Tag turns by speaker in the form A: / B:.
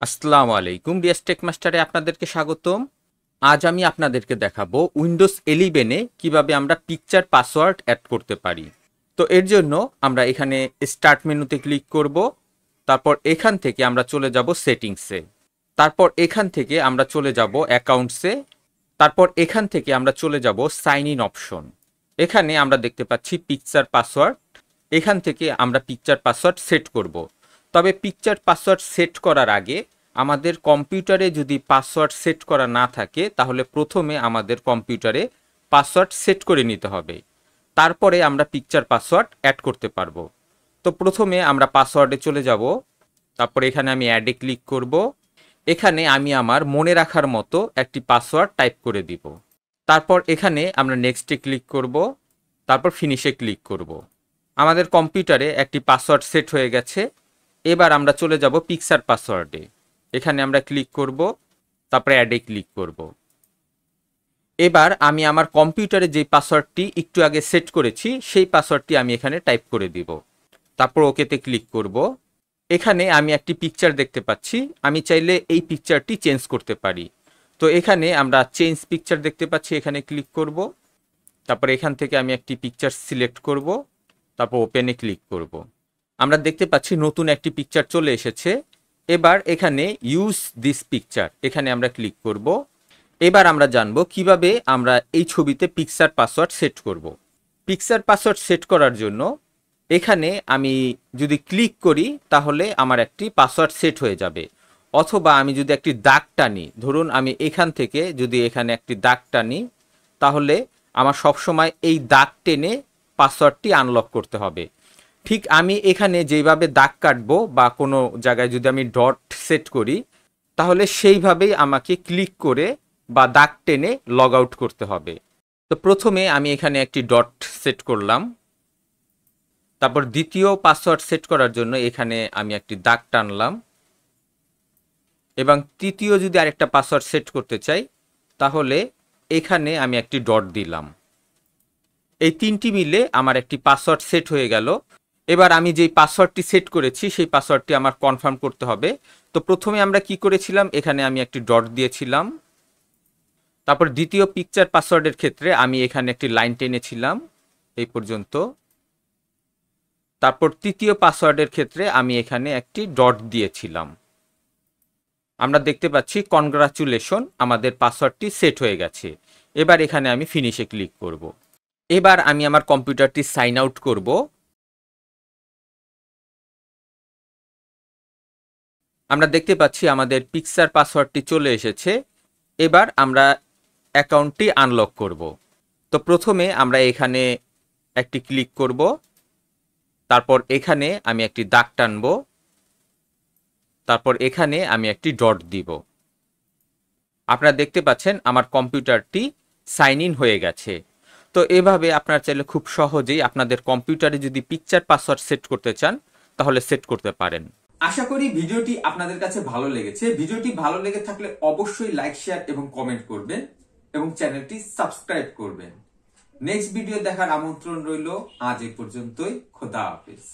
A: আসসালামু আলাইকুম, রিয়াজ টেক মাস্টারে আপনাদেরকে স্বাগতম। আজ আমি আপনাদেরকে দেখাবো উইন্ডোজ 11-এ কিভাবে আমরা পিকচার পাসওয়ার্ড অ্যাড করতে পারি। তো এর জন্য আমরা এখানে স্টার্ট মেনুতে ক্লিক করব। তারপর এখান থেকে আমরা চলে যাব সেটিংসে। তারপর এখান থেকে আমরা চলে যাব অ্যাকাউন্টসে। তারপর এখান থেকে আমরা চলে যাব সাইন ইন অপশন। এখানে আমরা দেখতে পাচ্ছি পিকচার পাসওয়ার্ড। এখান থেকে আমরা পিকচার পাসওয়ার্ড সেট করব। তবে পিকচার পাসওয়ার্ড সেট করার আগে আমাদের কম্পিউটারে যদি পাসওয়ার্ড সেট করা না থাকে তাহলে প্রথমে আমাদের কম্পিউটারে পাসওয়ার্ড সেট করে নিতে হবে, তারপরে আমরা পিকচার পাসওয়ার্ড অ্যাড করতে পারবো। তো প্রথমে আমরা পাসওয়ার্ডে চলে যাব। তারপর এখানে আমি অ্যাডে ক্লিক করব। এখানে আমি আমার মনে রাখার মতো একটি পাসওয়ার্ড টাইপ করে দিব। তারপর এখানে আমরা নেক্সটে ক্লিক করব। তারপর ফিনিশে ক্লিক করব। আমাদের কম্পিউটারে একটি পাসওয়ার্ড সেট হয়ে গেছে। এবার আমরা চলে যাব পিকচার পাসওয়ার্ডে। এখানে আমরা ক্লিক করব। তারপরে অ্যাডে ক্লিক করব। এবার আমি আমার কম্পিউটারে যে পাসওয়ার্ডটি একটু আগে সেট করেছি সেই পাসওয়ার্ডটি আমি এখানে টাইপ করে দিব। তারপর ওকেতে ক্লিক করব। এখানে আমি একটি পিকচার দেখতে পাচ্ছি। আমি চাইলে এই পিকচারটি চেঞ্জ করতে পারি। তো এখানে আমরা চেঞ্জ পিকচার দেখতে পাচ্ছি, এখানে ক্লিক করব। তারপর এখান থেকে আমি একটি পিকচার সিলেক্ট করব। তারপর ওপেনে ক্লিক করব। আমরা দেখতে পাচ্ছি নতুন একটি পিকচার চলে এসেছে। এবার এখানে ইউজ দিস পিকচার, এখানে আমরা ক্লিক করব। এবার আমরা জানবো কিভাবে আমরা এই ছবিতে পিকচার পাসওয়ার্ড সেট করব। পিকচার পাসওয়ার্ড সেট করার জন্য এখানে আমি যদি ক্লিক করি তাহলে আমার একটি পাসওয়ার্ড সেট হয়ে যাবে। অথবা আমি যদি একটি দাগ টানি, ধরুন আমি এখান থেকে যদি এখানে একটি দাগ টানি, তাহলে আমার সবসময় এই দাগ টেনে পাসওয়ার্ডটি আনলক করতে হবে। ঠিক আমি এখানে যেভাবে দাগ কাটবো বা কোনো জায়গায় যদি আমি ডট সেট করি, তাহলে সেইভাবেই আমাকে ক্লিক করে বা দাগ টেনে লগ আউট করতে হবে। তো প্রথমে আমি এখানে একটি ডট সেট করলাম। তারপর দ্বিতীয় পাসওয়ার্ড সেট করার জন্য এখানে আমি একটি দাগ টানলাম। এবং তৃতীয় যদি আরেকটা পাসওয়ার্ড সেট করতে চাই তাহলে এখানে আমি একটি ডট দিলাম। এই তিনটি মিলে আমার একটি পাসওয়ার্ড সেট হয়ে গেল। এবার আমি যেই পাসওয়ার্ডটি সেট করেছি সেই পাসওয়ার্ডটি আমার কনফার্ম করতে হবে। তো প্রথমে আমরা কি করেছিলাম, এখানে আমি একটি ডট দিয়েছিলাম। তারপর দ্বিতীয় পিকচার পাসওয়ার্ডের ক্ষেত্রে আমি এখানে একটি লাইন টেনেছিলাম এই পর্যন্ত। তারপর তৃতীয় পাসওয়ার্ডের ক্ষেত্রে আমি এখানে একটি ডট দিয়েছিলাম। আমরা দেখতে পাচ্ছি কনগ্রাচুলেশন, আমাদের পাসওয়ার্ডটি সেট হয়ে গেছে। এবার এখানে আমি ফিনিশে ক্লিক করব। এবার আমি আমার কম্পিউটারটি সাইন আউট করব। আমরা দেখতে পাচ্ছি আমাদের পিকচার পাসওয়ার্ডটি চলে এসেছে। এবার আমরা অ্যাকাউন্টটি আনলক করব। তো প্রথমে আমরা এখানে একটি ক্লিক করব। তারপর এখানে আমি একটি দাগ টানব। তারপর এখানে আমি একটি ডট দিব। আপনারা দেখতে পাচ্ছেন আমার কম্পিউটারটি সাইন ইন হয়ে গেছে। তো এভাবে আপনারা চাইলে খুব সহজেই আপনাদের কম্পিউটারে যদি পিকচার পাসওয়ার্ড সেট করতে চান তাহলে সেট করতে পারেন। আশা করি ভিডিওটি আপনাদের কাছে ভালো লেগেছে। ভিডিওটি ভালো লেগে থাকলে অবশ্যই লাইক, শেয়ার এবং কমেন্ট করবেন এবং চ্যানেলটি সাবস্ক্রাইব করবেন। নেক্সট ভিডিও দেখার আমন্ত্রণ রইল। আজ এই পর্যন্তই। খোদা হাফেজ।